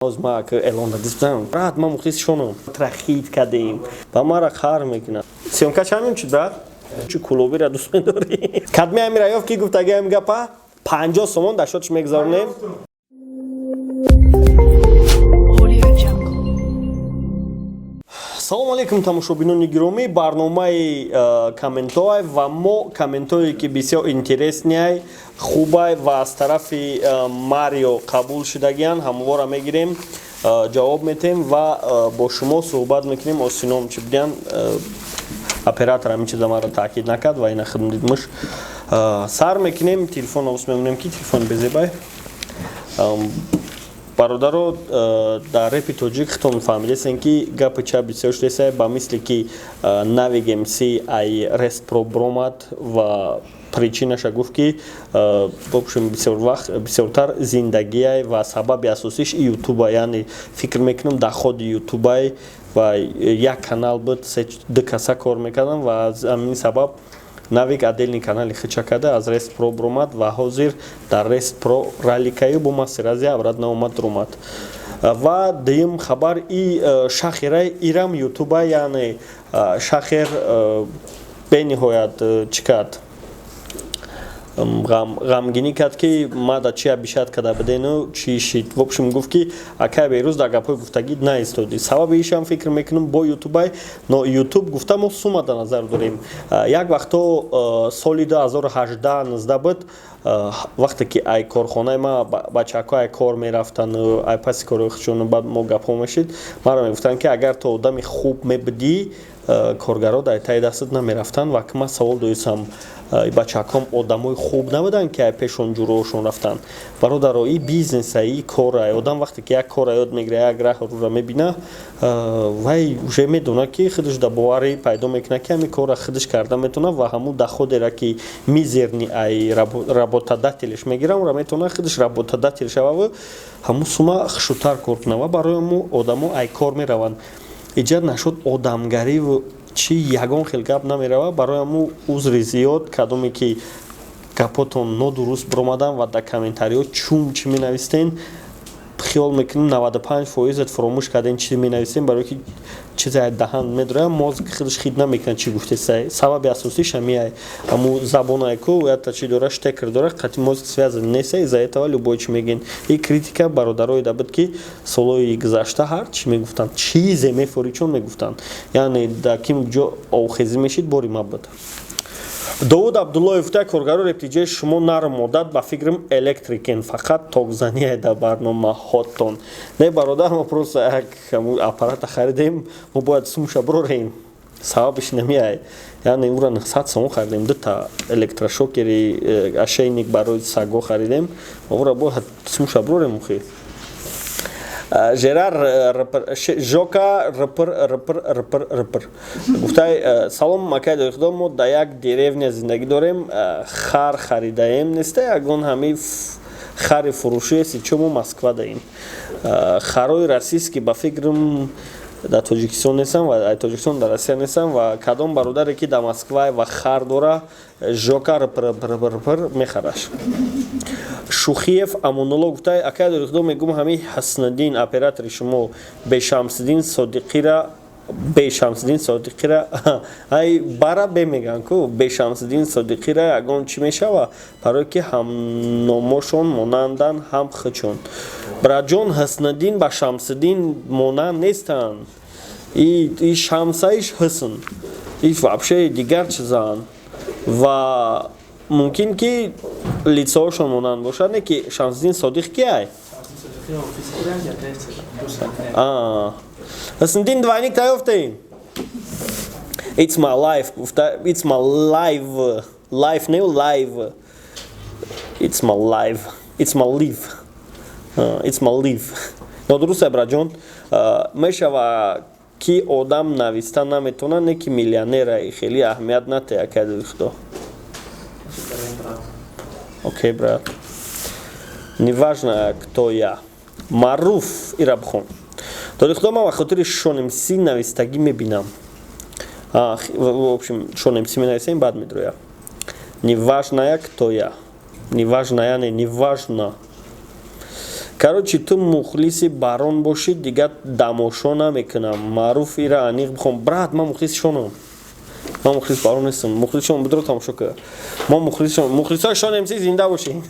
ما که اعلان دادم بعد ما مختص شونم ترخید کردیم و ما را خار میکنه سیامکا چند چی داد چه کلوبی را دوست می‌داری کدمی امیر ایوب کی گفت اگه میگه 50 سومون داشتش میگذارنیم салом алейкум тамошобинони гиромӣ барномаи комментҳои ва мо комментҳое ки бисёр интереснияй хубай ва аз тарафи марио қабул шудагиян ҳамвора мегирем ҷавоб метем ва бо шумо суҳбат мекунем осином чи будиян оператор ҳамин чиза маро таъкид накард ва ина хидматмуш сар мекунем телефон овус мемонем ки телефон безебай бародаро дар репи тоҷик хитон фаҳмидесен ки гапи ча бисёр шудесай ба мисли ки навигем си ай рест про бромад ва причинаша гуфт ки бошум бисёр вақт бисёртар зиндагияй ва сабаби асосиш ютуба яъне фикр мекунам дар ходи ютубай ва як канал буд ду каса кор мекардам ва аз ҳамин сабаб навик отдельный канали хича карда аз рест про бромад ва ҳозир дар рест про раликаю бо масирази обратно омад ромад ва дуюм хабар и шахирай ирам ютуба яъне шахер бениҳоят чӣ кард ғамгинӣ кард ки мада чи абишат када бидену чи шид в общем гуфт ки акай берӯз дар гапҳои гуфтагӣ наистоди сабаби ишам фикр мекунам бо ютубай но ютуб гуфта мо сума дар назар дорем як вақто соли 2018-19 буд вақте ки ай корхонаи ма бачаҳко ай кор мерафтан ай паси кори худшон баъд мо гапҳо мешид маро мегуфтанд ки агар то одами хуб мебудӣ коргаро дар таи дастат намерафтан ва ки ман савол доисам бачакам одамои хуб набуданд ки пешон ҷуроошон рафтанд бародаро и бизнеса и кора одам вақте ки як кора ёд мегира як раҳро мебина вай уже медона ки худаш дар боварӣ пайдо мекуна ки ҳамин кора худаш карда метавона ва ҳамун доходеро ки мизерни ай работодателеш мегира онро метавона худаш работодател шава ва ҳамун сума хушутар кор куна ва барои ҳамун одамо ай кор мераванд иҷод нашуд одамгариву чи ягон хел гап намерава барои ҳамун узри зиёд кадоме ки гапотон нодуруст биромадан ва дар комментариҳо чум чӣ менавистен хиёл мекунем 95% фуромӯш кардем чӣ менавистем барое ки чизе даҳан медорад мозг худаш хид намекунад чӣ гуфтесай сабаби асосиш ҳамиай ҳамун забонае ку ята чӣ дора штекер дора қатъи мозг связан нестай из-за этого любой чӣ мегӯянд и критика бародарои дабуд ки солҳои гузашта ҳар чӣ мегуфтанд чизе мефори чун мегуфтанд яъне дар ким ҷо овхезӣ мешид бори ма буд довуд абдуллоев гуфта коргаро рептиҷаи шумо нарм одат ба фикрам электрикен фақат токзанияй дар барномаҳотон не бародар мо просто як аппарата харидем мо бояд сумша брорем сабабиш намеай яъне ура 900 сомон харидем дута электрошокери ошейник барои сагҳо харидем ура бояд сумша брорем охир жерар жока рпр гуфтай салом акай дорихдо мо дар як деревня зиндагӣ дорем хар харидаем нестай ягон ҳами хари фурӯшиеси чумо москва даем харои российский ба фикрам дар тоҷикистон нестам ва тоҷикистон дар россия нестам ва кадом бародаре ки дар москва ва хар дора жока рпр мехараш шухиев амонулло гуфтай акай дорихдо мегум ҳами ҳасниддин оператори шумо бешамсиддин содиқира ай бара бе меган ку бешамсиддин содиқира ягон чӣ мешава барое ки ҳамномошон монанданд ҳам хучон браҷон ҳасниддин ба шамсиддин монанд нестанд и шамсаиш ҳусн и вообще дигар чизанд ва мумкин ки лицоошон монанд бошад не ки шамсиддин содиқ киай ҳасниддин двойник тайёфтем it's my life it's my life life не live it's my life it's my live it's my live нодурустай браҷон мешава ки одам нависта наметавонад не ки миллионера хеле аҳамият натая кади худо окей брат неважно кто я маруф ирабхон дорихдо ман ба хотири шонемсӣ навистагӣ мебинам в общем шонемсӣ менависем баъд медроя неважная кто я неважная не неважно короче ту мухлиси барон боши дига дамошо намекунам маъруф ира аниқ бихом брат ман мухлиси шонам ман мухлис барон нестам мухлиси шон бидро тамошо кар ман мухлисои шон МС зинда боши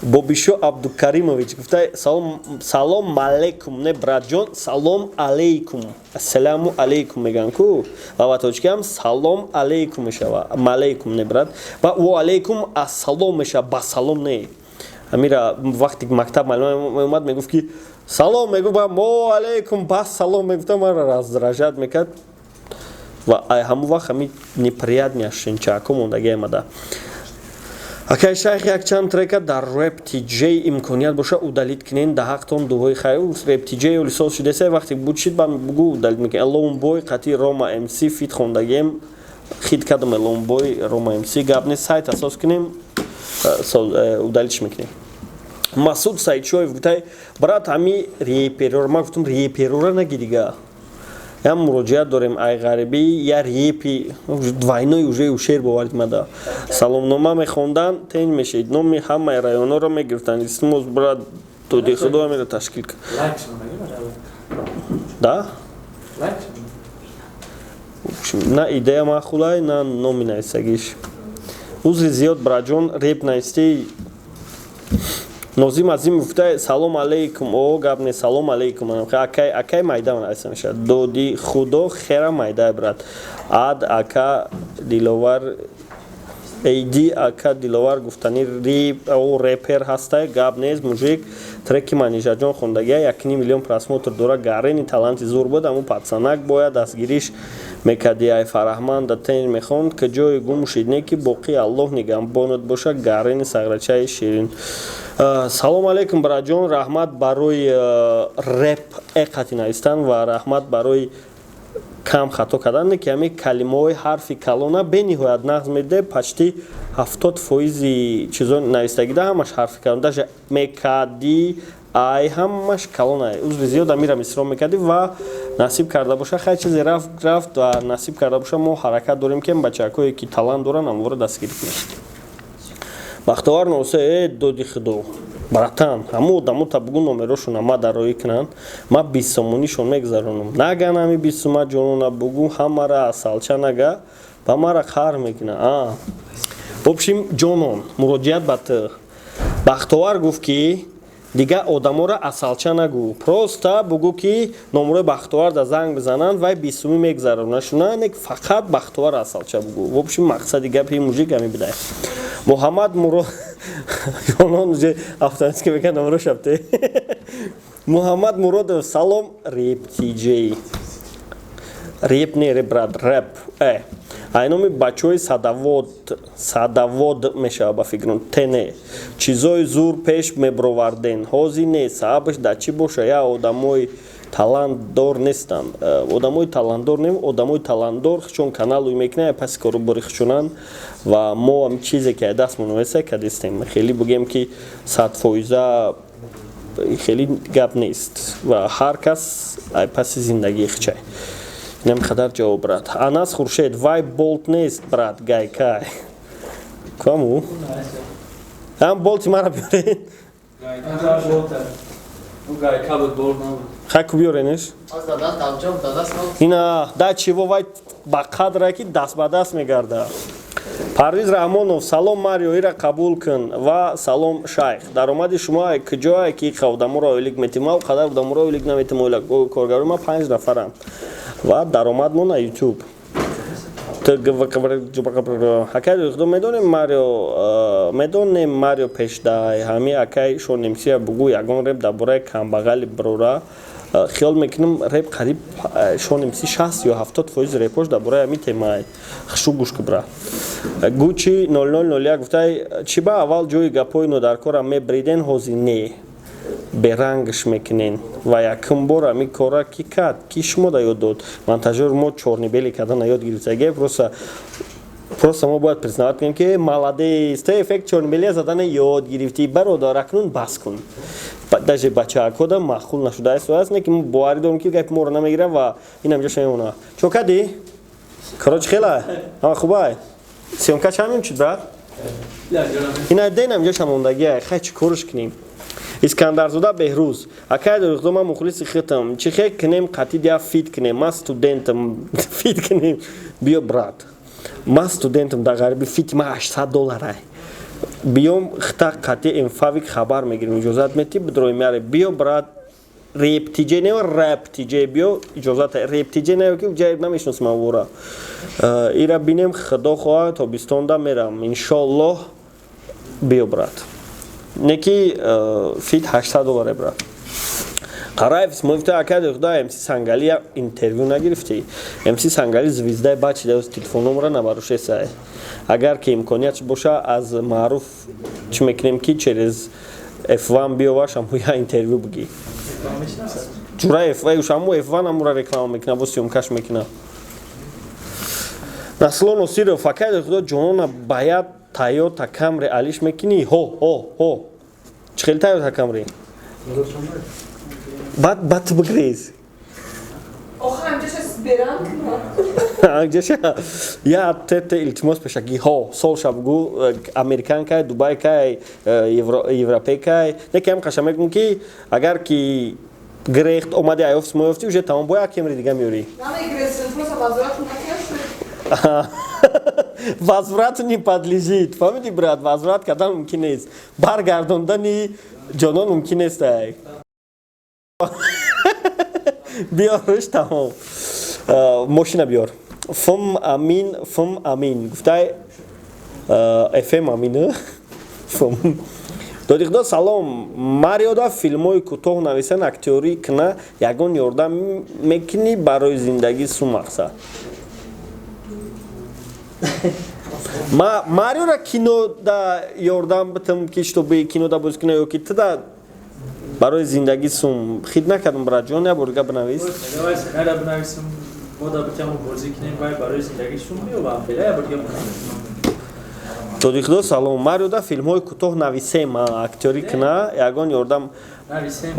бобишо абдукаримович гуфта салом алейкум не братҷон салом алейкум ассалому алейкум меган ку ва ва точкам салом алейкум мешава малейкум не брат ва ва алейкум ассалом мешава ба салом не амира вақти мактаб маълумот мегуфт ки салом мегуфт ва алейкум ба салом мегуфта мара раздражад мекард ва ҳамон вақт ҳами неприятния шинчако мондагӣ омада акай шайх якчанд трека дар рэп тиҷей имконият боша удалит кинен да ҳақтон дуҳои хайр рэп тиҷей олисос шудеса вақте будшид ба бугу удалит мекунен ломбой қати рома МС фит хондагем хит кадам ломбой рома МС гапне сайт асос кинем удалитш мекунем масуд саидшоев гуфтай брат ҳами реперор ма гуфтам реперора нагидига я муроҷиат дорем ай ғарибӣ я репи двойной уже шер боварид мада саломнома мехондан тен мешед номи ҳамаи районҳоро мегирифтанд истимоз брат доди худо мера ташкил да на идея махулай на номи наистагиш узри зиёд браҷон реп наисти нозим азим гуфта салом алейкум о гапне салом алейкум акай майдан айса меша доди худо хера майда брат ад ака диловар эйди ака диловар гуфтани рэпер ҳастай гап нест мужик треки манижаҷон хондагия 1 миллион просмотр дора гарени таланти зур буд аму пацанак бояд дастгириш мекади ай фараҳман да тен мехонд ки ҷои гум шидне ки боқи аллоҳ нигаҳбонат боша гарени саграчаи ширин салом алейкум браҷон раҳмат барои рэп эқати навистан ва раҳмат барои кам хато кардан ки ҳами калимаҳои ҳарфи калона бениҳоят нағз меде почти 70% чизо навистагида ҳамаш ҳарфи калона даже мекади ай ҳамаш калона узви зиёд амира мисро мекади ва насиб карда боша хай чизе рафт ва насиб карда боша мо ҳаракат дорем ки бачакое ки талант доран амвора дастгирӣ кунем бахтовар носе доди худо братан ҳамун одамота бугу номерошона ма дароӣ кунанд ма 20 сомонишон мегзаронам наган ҳами 20 сома ҷонона бугу ҳамара асалча нага ба мара қаҳр мекуна вобшим ҷонон муроҷиат ба ту бахтовар гуфт ки дига одаморо асалча нагӯ просто бугу ки номерои бахтовар да занг бизананд вай 20 соми мегзаронад шунанек фақат бахтовар асалча бугу вобшим мақсади гапи мужик ҳами бидай муҳаммад мурод ҷонон уже автоматики мекан номеро шабте муҳаммад муродов салом реп тиҷей реп не ре брат рэп айноми бачаҳои садавод мешава ба фикрон тене чизои зур пеш меброварден ҳозир нест сабабаш дар чӣ боша я одамои талантдор нестанд одамои талантдор не одамои талантдор чун каналуи мекунанд паси корубори хушунанд ва мо ам чизе ки дастмон веса кадистем хеле бугем ки 100% хеле гап нест ва ҳар кас ай паси зиндагии хичай намқадар ҷавоб брат анас хуршед вай болт нест брат гайкай кому ҳам болти мара биёред хай ку биёренеш ина да чиво вай ба қадра ки даст ба даст мегарда парвиз раҳмонов салом марио ира қабул кун ва салом шайх даромади шумо куҷое ки одаморо оилик метима қадар одаморо оилик наметима коргарои ма 5 нафарам ва даромад мо на ютуб акай худо медонем марио пешдай ҳами акай шонемсия бугу ягон реп дар бораи камбағали брора хиёл мекунам реп қариб шонемси 60 ё 70% репош дар бораи ҳами темаи хушу гӯш ки бра гучи 0001 гуфтай чӣ ба аввал ҷои гапҳои нодаркорам мебриден ҳозир не берангш мекунен ва якум бор ами кора ки кард ки шумо да ёд дод монтажёр мо чорнибели карда наёд гирифтаге просто мо бояд признават кунем ки молодец то эффект чорнибели задане ёд гирифтӣ бародар акнун бас кун даже бачаако да маъқул нашудааст аст не ки мо боварӣ дорем ки гапи моро намегирам ва ин ҳамҷоша мемона чо кади короч хела ҳама хубай сёмка чанд мин чуд брат ина ден ҳамҷоша мондагия хай чӣ корш кунем Искандарзода Беҳрӯз. Акай дурухдо ман мухлиси хитам. Чихе кинем қатидия фит кинем. Ман студентам фит кинем. Биё брат. Ман студентам да ғарби фит ма $800. Биём хита қати инфавик хабар мегирем. Иҷозат мети бидрои меаре. Биё брат. Рептиҷе не рептиҷе биё иҷозат рептиҷе не ки ҷайб намешносам авора. Ира бинем худо хоҳад тобистонда мерам. Иншоаллоҳ биё брат. Неки фит $800 брат. Қараев смоифта акад худа МС Сангали интервью нагирифти. МС Сангали звездай бачи даус телефономра набарушесай. Агар ки имконият боша аз маъруф чӣ мекунем ки через F1 биёваш амуя интервью биги. Ҷура F1 шаму F1 амура реклама мекуна бо сёмкаш мекуна. Наслон Носиров акад худа ҷонона баят Toyota Camry алиш мекини хо чӣ хел Toyota Camry бад бигрез я тете илтимос пешаги хо сол шабгу американкай дубайкай европейкай некам қашамекун ки агар ки грехт омади ай офис моёфти уже тамом бо як Camry дига меёри возврат не подлежит. Фаҳмидӣ брат, возврат кардан мумкин нест. Баргардондани ҷонон мумкин нест. Биёр руш тамом. Мошина биёр. Фм амин. Гуфтай FM амин. Фм. Додиқдо салом. Мариода филмҳои кӯтоҳ нависан актёрӣ кина ягон ёрдам мекунӣ барои зиндагӣ су мақсад. Мариора кинода ёрдам битам ки штоби кинода боз кина ё ки тада барои зиндагӣ сум хид накардам брат ҷон я борга бинавис сценария бинависам мода битам бозӣ кинем барои зиндагӣ сум биёбам феъла я борга бинависам додиқдо салом мариода филмҳои кӯтоҳ нависем актёрӣ кина ягон ёрдам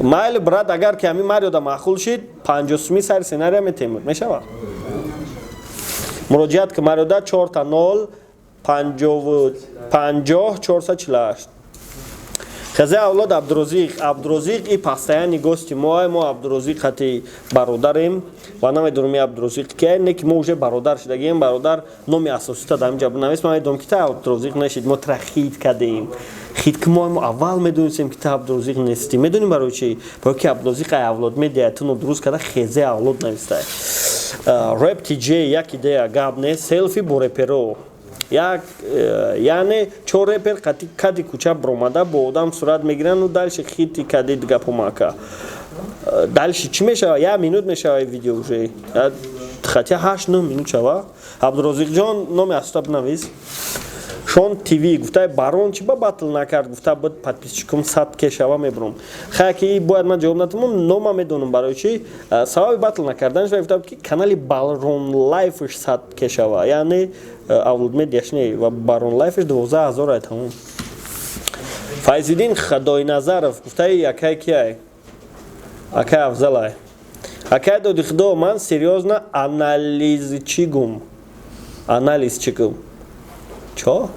майли брат агар ки ҳамин мариода маъқул шид 50 сари сценария метемуд мешавад муроҷиат ки мариода 4 50 448 хазе авлод абдурозиқ и постоянни гости мо абдурозиқ хати бародарем ва намедонам абдурозиқ ки не ки мо уже бародар шудагем бародар номи асосита дар инҷа бинавис ман медонам ки та абдурозиқ нешид мо тра хит кардем хит ки мо аввал медонистем ки та абдурозиқ нестӣ медонем барои чи барои ки абдурозиқ ай авлод медиҳад туно дуруст карда хезе авлод навистай рэп тиҷе як идея гап не селфи бо реперо як яъне 4 репер кади кӯча биромада бо одам сурат мегиранд дальши хити кади гапо мака дальши чӣ мешава 1 минут мешава видео уже хати 8-9 минут шава абдурозиқҷон номи асота бинавис шон тв гуфта барон чи ба батл накард гуфта буд подписчикум 100 ке шава мебурам хаки бояд ман ҷавоб надам нома медонам барои чи сабаби батл накарданаш гуфта ки канали Baron Life 100 ке шава яъне авлод медиашне ва Baron Life 12000 ай тамом Файзиддин Хадойназаров гуфта якай кияй акай афзалай акай додиқдо ман серьёзна анализчигум чо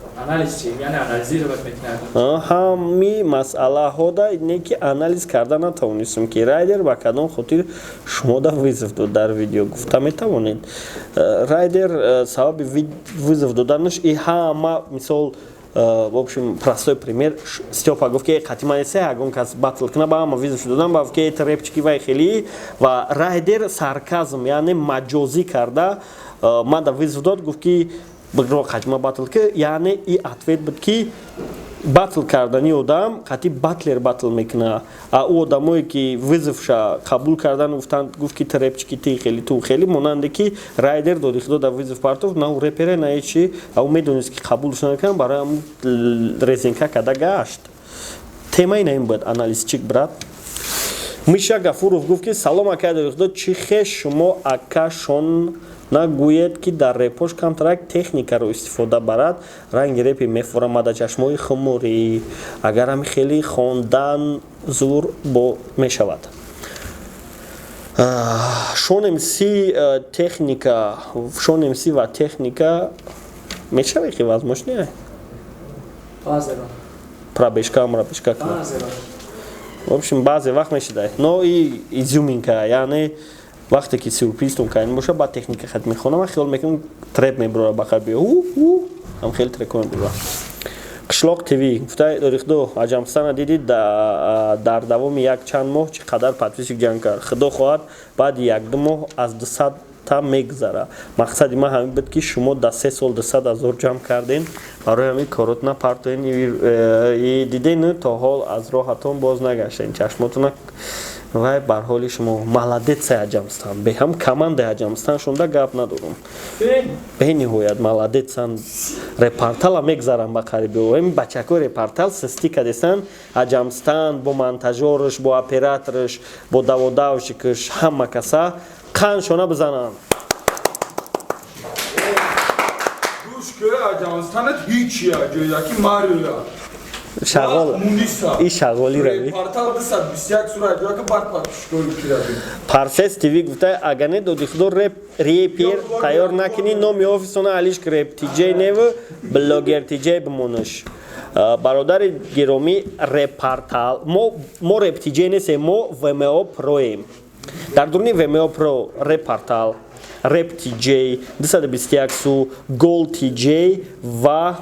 ҳами масъалаҳода не ки анализ карда натавонистам ки райдер ба кадом хотир шумода вызов дод дар видео гуфта метавонед райдер сабаби вызов доданаш и ҳама мисол в общем простой пример Степа гуфт ки қатима нест ягон кас батл кина ба ҳама визов додам ба ки репчики вай хели ва райдер сарказм яъне маҷозӣ карда ман да визов дод гуфт ки бигро қаҷма батл ки яъне и ответ буд ки батл кардани одам қати батлер батл мекуна а у одамое ки визовша қабул кардан гуфтанд гуфт ки трепчики ти хели ту хели монанде ки райдер додиқдо да визов партов на у репере на ечи а у медонист ки қабулш накунад барои ам резинка када гашт темаи на ин буд анализчик брат Миша Гафуров гуфт ки салом ака додиқдо чи хеш шумо акашон нагӯед ки дар репош камтарак техникаро истифода барад ранги репи мефурамада чашмои хумурӣ агар ҳами хеле хондан зур бо мешавад шон мс ва техника мешаве ки возможне пробежка В общем, базе вақт мешидай. Но и изюминка, яъне вақте ки сюрпризтон кардем боша, баъд техника хат мехонам, хиёл мекунам треп мебурора ба қарби. Ҳам хеле трекон мебурора. Қишлоқ ТВ гуфтай дорихдо аҷамстана дидид дар давоми як чанд моҳ чӣ қадар подписчик ҷамъ кард. Худо хоҳад баъди 1-2 моҳ аз 200 мегзара. Мақсади ман ҳамин буд ки шумо дар 3 сол 200 000 ҷамъ кардем, барои ҳамин коротона партоен диден то ҳол аз роҳатон боз нагаштем. Чашмотона вай бар ҳоли шумо молодецай аҷамстан. Беҳам командаи аҷамстан шунда гап надорум. Бениҳоят молодецан. Репортала мегзарам ба қариби. Ин бачакои репортал систи кадесан аҷамстан бо монтажёрш, бо операторш, бо даводавшикш, ҳама каса қаншона бизананд. Ajanstan hiç ya joydaki Mario'la. Şağol. İş şağoli ravi. Portal desa bisyak surat joyaki bat şkol kirabi. Parses TV gufta agane dodikhdor reper tayyor nakini nomi ofisona alish rep TJ nev blogger TJ bmonosh. Бародари гиромӣ репортал мо реп TJ несем, мо VMO Proем. Дар дурни VMO Pro репортал Rep TJ 221 су Gold TJ ва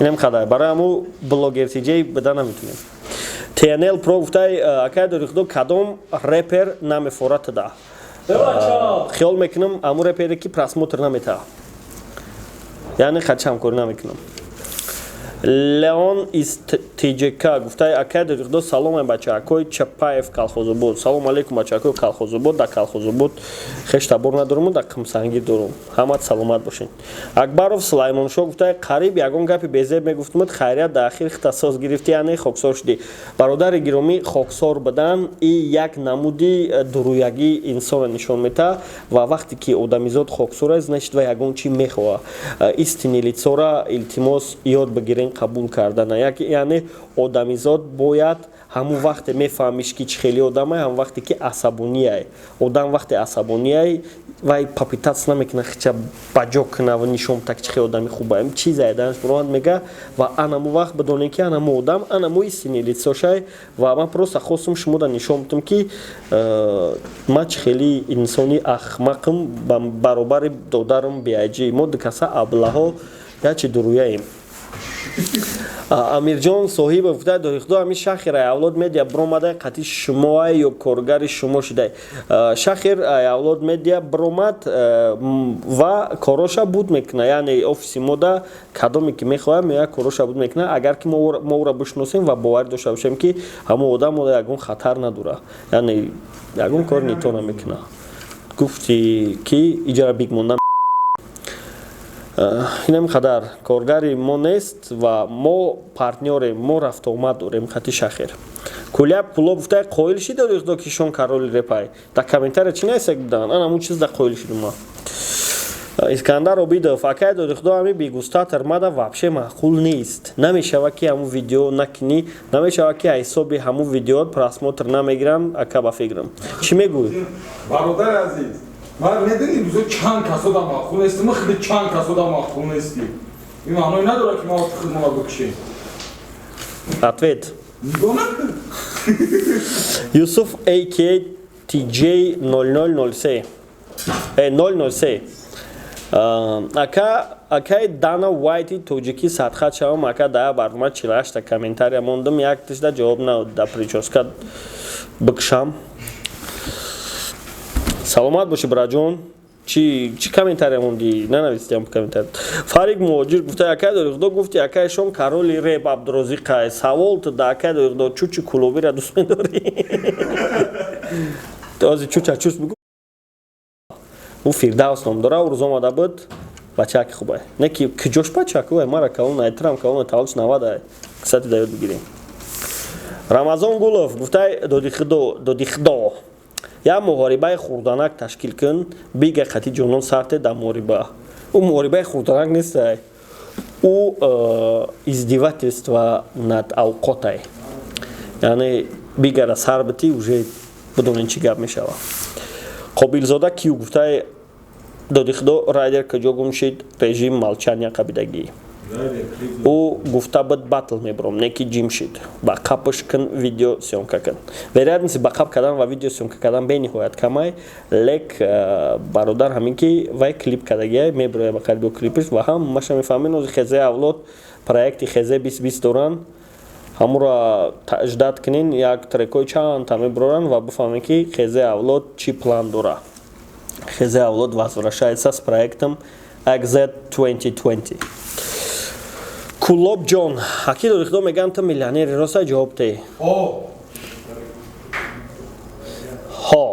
инам хадай барои ҳаму блогер TJ бида наметунем. TNL Pro гуфтай акай дорихдо кадом репер намефорад да. Хиёл мекунам ҳаму репере ки просмотр намета. Яъне хачамкорӣ намекунам. Леон из ТЖК гуфтай акай дорихдо салом бачаакои Чапаев Колхозобод. Салом алейкум бачаакои Колхозобод. Да Колхозобод хеш табор надорум, да Қимсангир дорум. Ҳамат саломат бошин. Акбаров Сулаймоншо гуфтай қариб ягон гапи безеб мегуфтумад хайрият да ахир ихтисос гирифти, яъне хоксор шуди. Бародари гиромӣ хоксор будан и як намуди дуруягӣ инсонро нишон мета ва вақте ки одамизод хоксор аст, значит ва ягон чӣ мехоҳа. Истини лицора илтимос ёд бигирен қабул кардан. Яъне одамизод бояд ҳамун вақте мефаҳмиш ки чӣ хеле одамай, ҳамун вақте ки асабонияй. Одам вақте асабонияй вай папитац намекунад хича баҷо кунад ва нишон так чӣ хеле одами хубай. Чизай данаш бурод мега ва анаму вақт бидонем ки анаму одам, анаму истини лицошай ва ман просто хостум шумода нишон будам ки ман чӣ хеле инсони ахмақам баробари додарам биаҷӣ. Мо дукаса аблаҳо ячи дуруяем. Амирҷон соҳибов гуфтай дорихдо ҳамин Шахир авлод медиа бромадай қатъи шумоай ё коргари шумо шудай. Шахир авлод медиа бромад ва короша буд мекунад, яъне офиси мода кадоме ки мехоҳам як короша буд мекунад. Агар ки мо ӯро бишносем ва боварӣ дошта бошем ки ҳамон одам мода ягон хатар надора, яъне ягон кор нито намекунад. Гуфти ки иҷора бигмонда инам қадар коргари мо нест ва мо партнёре, мо рафтуомад дорем. хати Шахир Куляб Пулоб гуфтай қоил шида дорихдо ки шон кароли репай. Да комментария чи насак будан, ана ҳамун чиз да қоил шидум. Искандар Обидов акай дорихдо ҳами бегустатор мада вообще маъқул нест. Намешава ки ҳамун видео накини, намешава ки ҳисоби ҳамун видеоат просмотр намегирам, ака ба фикрам. Чӣ мегӯй? Бародар азиз, ман медонӣ бизо чанд касода маъқул нестим, мо хеле чанд касода маъқул нестим. Ин маънои надорад ки мо хидмат бикушем. Ответ. Донам. Юсуф AK TJ 0003 003 акай Дана Уайти тоҷикӣ садхат шавам, ака дая барнома 48 комментария мондам, яктишда ҷавоб надод, да прическа бикушам. Саломат боши браҷон. Чӣ комментария монди? Нанавистиам комментария. Фарик Муҳоҷир гуфта акай дорихдо гуфти акайшон кароли реп Абдурозиқай. Савол да акай дорихдо чучи кулобира дӯст медорӣ? Ози чуча чус бигу. У Фирдавс ном дора, урӯз омада буд. Бачаки хубай. Не ки киҷош бачак, ой мара калон айтрам калон тавалш навада. Ксати да ёд бигирем. Рамазон Гулов гуфтай додихдо я муҳорибаи хурданак ташкил кун, бига қати ҷонон сарте да муҳориба. У муҳорибаи хурданак нестай. У издевательство над авқотай. Яъне бигара сар бити уже бидонем чӣ гап мешава. Қобилзода кию гуфтай додихдо райдер куҷо гум шид, режим молчания қабидагӣ. у гуфта бад батл мебром неки ҷимшид ба қапш кун видео съёмка кун вероятности ба қап кардан ва видео съёмка кардан бениҳоят камай лек бародар ҳамин ки вай клип кардагия меброя ба қарибо клипиш ва ҳам маша мефаҳмед нози хезаи авлод проекти хезаи 2020 доран ҳамура таъҷдад кунин як трекои чандта меброран ва бифаҳмед ки хезаи авлод чӣ план дора хезаи авлод возвращается с проектом XZ 2020 Кулоб ҷон, ҳаки дорихдо меган ту миллионери роста ҷавоб деҳ. Ҳо.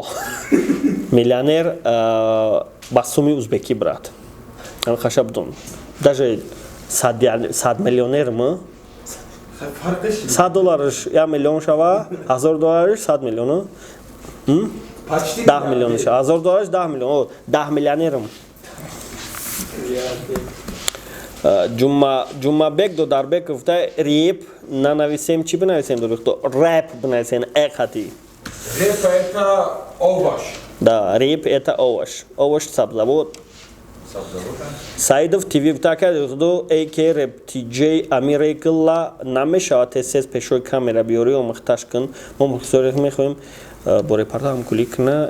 Миллионер ба сумми узбекӣ брат. Ан хашаб дон. Даже 100 миллионер ма? $100 1 миллион шава, $1000 100 миллион. 10 миллион шава, $1000 10 миллион. 10 миллионерам. Ҷумабек Додарбек гуфта рэп нанависем чӣ бинависем дорихто рэп бинависем хати Рэп это овощ. Да, рэп это овощ. Овощ сабзавод. Саидов ТВ гуфта ка дорихто AK рэп TJ Америкла намешавад тез пешои камера биёри омӯхташ кун. Мо мухсорих мехоҳем бо репортаж ҳамкулӣ куна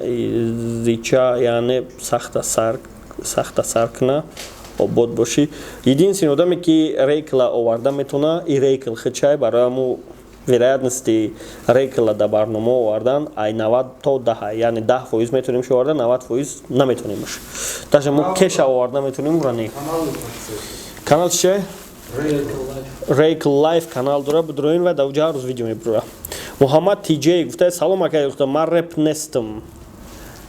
зича яъне сахта сар куна обод боши. Единственный одаме ки рейкла оварда метона и рейкл хичай барои ҳаму вероятности рейкла да барнома овардан ай 90 то 10 яъне 10% метоним оварда 90% наметоним даже мо кеша оварда метоним рани канал чише рейкл лайф канал дора будроин ва давҷа рӯз видео мебура Муҳаммад TJ гуфта салом ака гуфта ман рэп нестам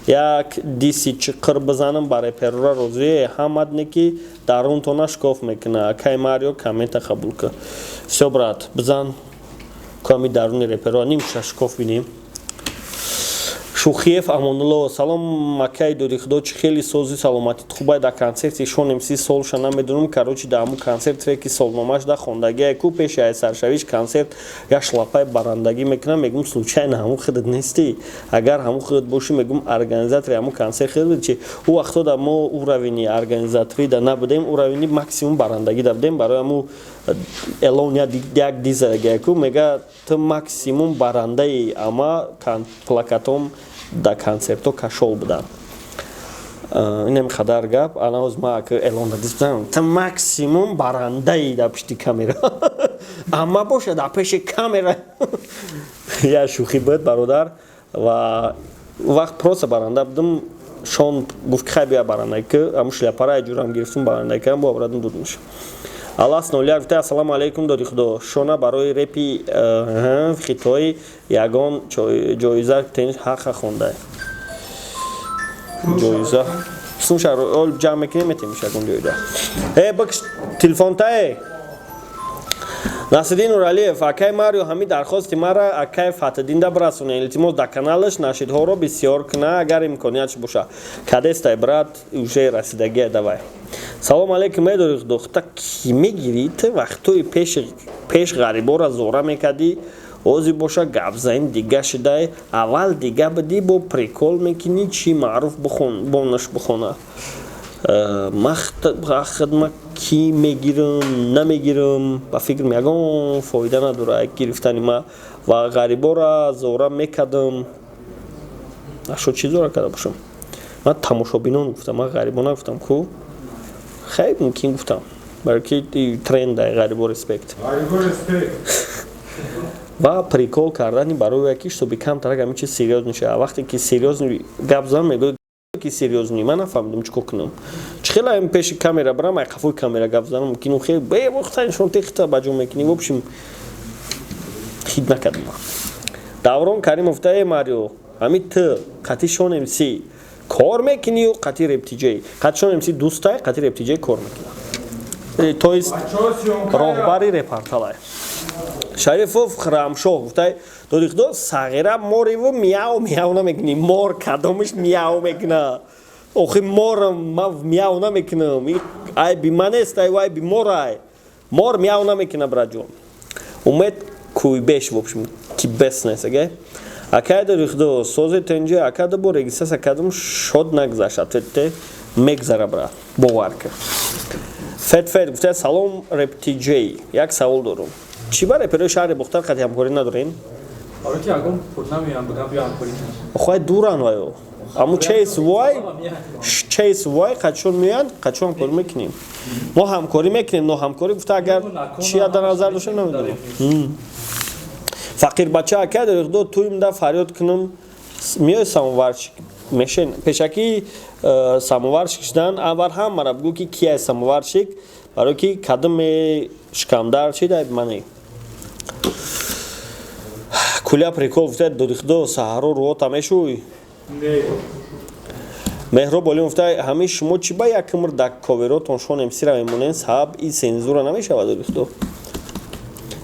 як диси чиқир бизанам ба реперра розие ҳамад неки дарунтона шкоф мекуна кай марио коммента қабул ка всё брат бизан ками даруни реперра нимша шкоф бинем Шухиев Амонулло салом макай дорихдо чи хели сози саломатит хубай да концерти шонемси солша намедунам короче да ҳаму концерт треки солномаш да хондагия ку пеши ай саршавиш концерт я шлапай барандагӣ мекунам мегум случайно ҳаму худат нести агар ҳаму худат бошӣ мегум организатори ҳаму концерт худат чи у вақто да мо уравини организатори да набудем уравини максимум барандагӣ да будем барои ҳаму элон як дизагия ку мега ту максимум барандаи ама плакатом да концерто кашол будан инем хадар гап анаоз ма ки элон дадис будан ту максимум барандаи да пишти камера ама боша да пеши камера я шухи буд бародар ва вақт просто баранда будам шон гуфт ки хай бия баранда ки аму шляпараи ҷурам гирифтум баранда ки бо обрадам дудмуш Аллас нолияр гуфта ассалому алейкум дорихдо шона барои репи хитои ягон ҷоиза тенис ҳаққа хонда ҷоиза слушай ол ҷамъ мекунем метемиш ягон ҷоида бакш телефонтае Насиддин Нуралиев акай марио ҳами дархости мара акай фатҳиддинда бирасоне илтимос дар каналаш нашидҳоро бисёр куна агар имкониятш боша кадестай брат уже расидагия давай Салом алейкум медорихдо хта ки мегирид вақтои пеш ғарибора зора мекади ози боша гап заин дига шидай аввал дига буди бо прикол мекини чи маъруф бонаш бихона хидмат ки мегирам намегирам ба фикрам ягон фоида надора гирифтани ма ва ғарибора зора мекадам ашо чӣ зора карда бошам ман тамошобинон гуфтам ман ғарибона гуфтам ку خیلی ممکن گفتم برای که ترند غریب و ریسپکت و پریکول کردنی برای یکی شو بیکم ترک همین چیز سریوز میشه وقتی که سریوز گپ زدم میگه که سریوز نی من نفهمیدم چیکار کنم چخیلا این پیش کامera برام قفوی کامera گپ زدم ممکن خیلی به وقتا شون تخته باجو میکنی و بشیم خید نکردم دوران کریم افتای ماریو همین تو قطعی شون امسی کار میکنی و قطعی رپ تی جی قطعشون امسی دوستای قطعی رپ تی جی کار میکنی تویست راهبری رپارتالای شریفوف خرامشو گفتای دو صغیره موری و میاو میاو نمیکنی مور کدامش میاو میکنه آخه مورم ما میاو نمیکنم ای بی من است ای بی مورای مور میاو نمیکنه براجون امید کوی بش وبشم کی بس نیست акай дорихдо сози тенҷа акада бо регистрация кардам шод нагзашад те мегзара брат бовар кард фет гуфта салом рептиджей як савол дорум чӣ ба реперои шаҳри бухтар қати ҳамкорӣ надорен хоҳай дуран ваё аму чейс вай қачон меянд қачон ҳамкорӣ мекунем мо ҳамкорӣ мекунем но ҳамкорӣ гуфта агар чия дар назар дошта намедонем фақирбача ака дорихдо туимда фарёд кунам меои самоварчик мешен пешаки самоварчик шидан аввал ҳамара бигӯ ки кияй самоварчик барои ки кадаме шикамдар чи дай мане кулия прикол гуфта дорихдо саҳаро руота мешӯй меҳроб олим гуфта ҳамаи шумо чӣ ба як умр дар коверотон шонемсира мемонем сабаб и сензура намешавад дорихдо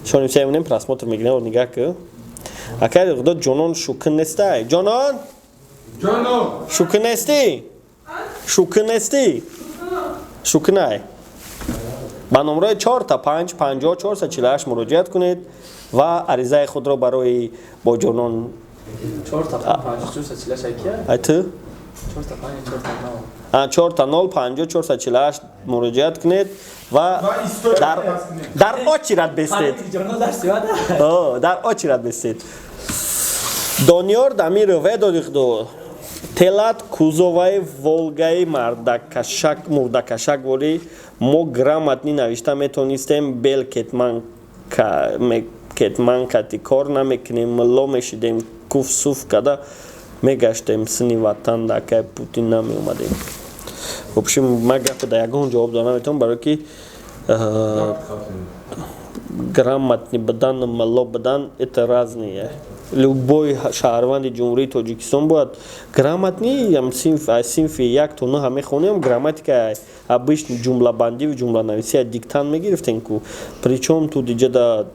шонемсира мемонем просмотр мегирем нигаҳ кӣ ака дорихдо ҷонон шукн нестай ҷонон шукн нестӣ шукнай ба номраи 4555448 муроҷиат кунед ва аризаи худро барои бо ҷонон 4555448 муроҷиат кунед ва дар очират бестед дар очират бестед дониёр дамиров додихдо телат кузоваи волгаи мурдакашак вори мо грамотни навишта метонистем бел кетманкати кор намекунем мулло мешидем куф суф када мегаштем сини ватан дакай путин намеомадем вобшим ма гапа да ягон ҷавоб дода наметавонам барои ки грамотни будан мулло будан это разные любой шаҳрванди ҷумҳурии тоҷикистон бояд грамотни синфи як то 9 ҳаме хонем грамматика обычни ҷумлабандӣ ва ҷумланависия диктант мегирифтем ку причем ту диҷа да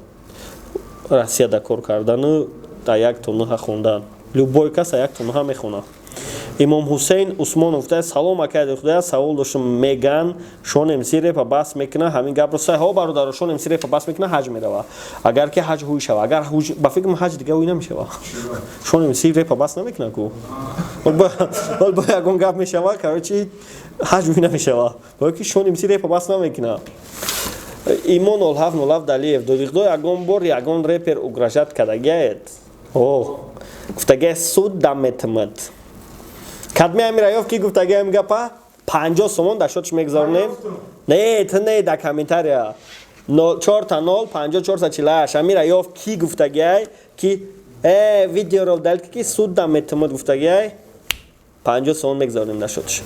россияда кор кардану да як то 9 хондан любой кас як то 9 мехона имом ҳусейн усмонов гуфта салом акаи худоя савол доштам меган шонемси репа бас мекуна ҳамин гапро сайҳо бародаро шонемси репа бас мекуна ҳаҷ мерава агар ки ҳаҷ ҳуй шава агар ба фикрам ҳаҷ дига ҳуй намешава шонемси репа бас намекуна ку вол бо ягон гап мешава короче ҳаҷ ҳуй намешава бо ки шонемси репа бас намекуна имон олҳаф далиев додихдо ягон бор ягон репер угражат кардагиед гуфтагия суд даметмад кадмеам раёф ки гуфтагиам гапа 50 сомон да шотш мегзорнем не да комментария 4050448 амира ёф ки гуфтагиай ки видеоро дал ки суд даметмад гуфтагиай 50 сомон мегзорнем да шотш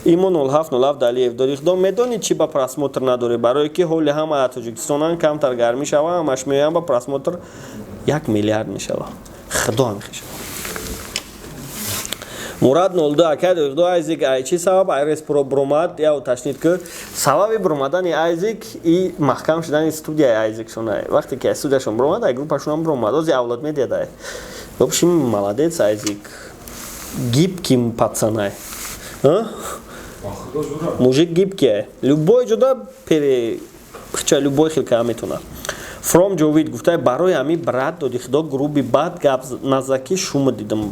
имон олҳаф далиев дорихдо медони чи ба просмотр надоре барои ки ҳоли ҳама тоҷикистонан камтар гарм мешава ҳамаш меоям ба просмотр 1 миллиард мешава худо ҳамехиша мурад 02 ака дорихдо айзик ай чи сабаб айрес про бромад я уташнид ки сабаби бромадани айзик и маҳкам шудани студияи айзик шунай вақте ки студияшон бромад ай группашонам бромад ози авлод медиадай в общем молодец айзик гибкий пацанай мужик гибкий любой ҷода перехча любой хилка метуна from ҷовид гуфтай барои ами брат додихдо груби бад гап назаки шумо дидам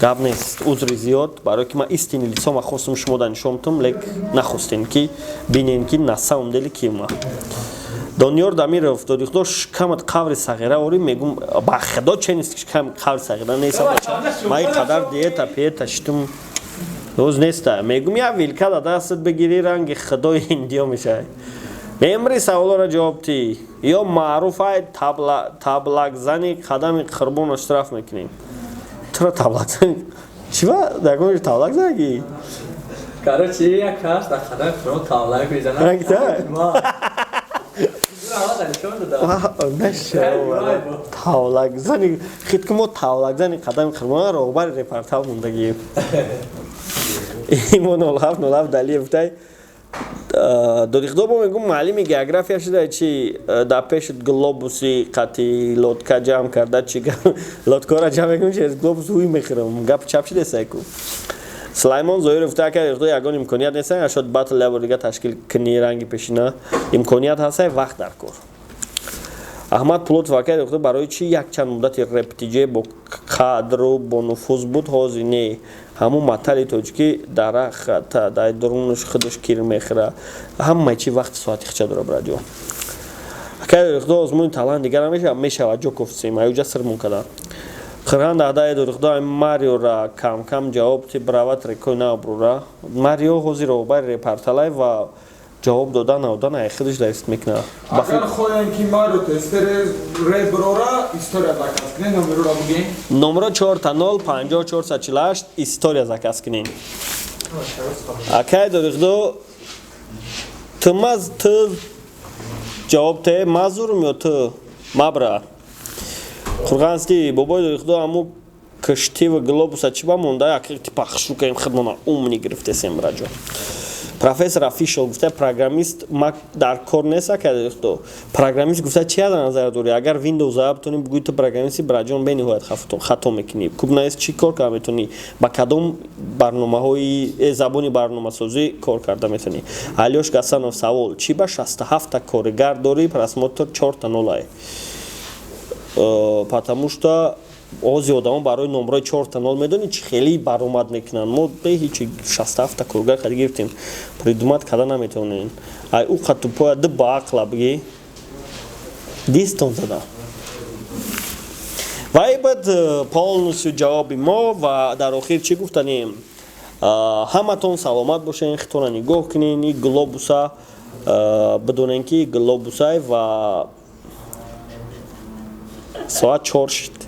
гап нест узри зиёд барои ки ман истини лицома хостам шумо да нишон додам лек нахостем ки бинем ки на самом деле кима дониёр дамиров додихдо шикамат қаври сағира ори мегум ба худо че нест шикам қаври сағира нест май қадар диета пиета шитум роз неста мегум я вилка да дастат бигири ранги худои индиё мешай мемри саволора ҷавоб ти ё маъруфай таблакзани қадами қурбон иштироф мекунем чра таблакзани чива дагон таблакзаги короче як кас да қадами қурбон таблак мезанад тавлакзани хиткимо тавлакзани қадами қурбон роҳбари репортал мондагием имон олҳаф далиев тай додихдо бо мегум муаллими география шуда чи да пешит глобуси қати лодка ҷамъ карда чи лодкора ҷамъ мекунем чи глобус ҳуй мехӯрам гап чап шудесай ку сулаймон зоиров така додихдо ягон имконият нестай ашод батл лево дига ташкил кунӣ ранги пешина имконият ҳастай вақт дар кор аҳмад пулот вакер гуфта барои чӣ якчанд муддати рептиҷе бо қадру бо нуфуз буд ҳозир не ҳамун матали тоҷикӣ дарахта дай дурунаш худаш кир мехӯра ҳамаи чӣ вақти соати хича дора браҷо акай рихдо озмуни талант дигар мешавад ҷоковси маюҷа сирмун када қирған даҳдаи дурихдо мариора кам ҷавоб ти брават рекой набрура марио ҳозир обай репарталай ва ҷавоб додан худаш дарист мекна агар хоҳем ки маро тестере реброра история заказ кунем номероро бугем номеро 4-0-54-48 история заказ кунем акай дурихдо ты ҷавоб те мазурм ё ты мабра қурғанский бобои дурихдо аму киштива глобуса чӣ ба монда якти пахшу кем хидмона умни гирифтесем браҷо профессор official гуфта программист дар кор нест акай дурихдо программист гуфта чӣ аз назар дорӣ агар windows битонӣ бигӯӣ ту программисти браҷон бениҳоят хато мекунӣ кубнаист чӣ кор карда метонӣ ба кадом барномаҳои забони барномасозӣ кор карда метонӣ алёш гасанов савол чӣ ба 67 коригар дорӣ просмотр 4-0 потому что ози одамо барои номраи 4-0 медонӣ чӣ хеле баромад мекунанд мо бе ҳечи 67 коригар кади гирифтем придумат када наметавонем ай у қатупоя ды ба ақла биги дистон зада вай бад полностью ҷавоби мо ва дар охир чӣ гуфтанем ҳаматон саломат бошен хитона нигоҳ кунен и глобуса бидонем ки глобусай ва соат 4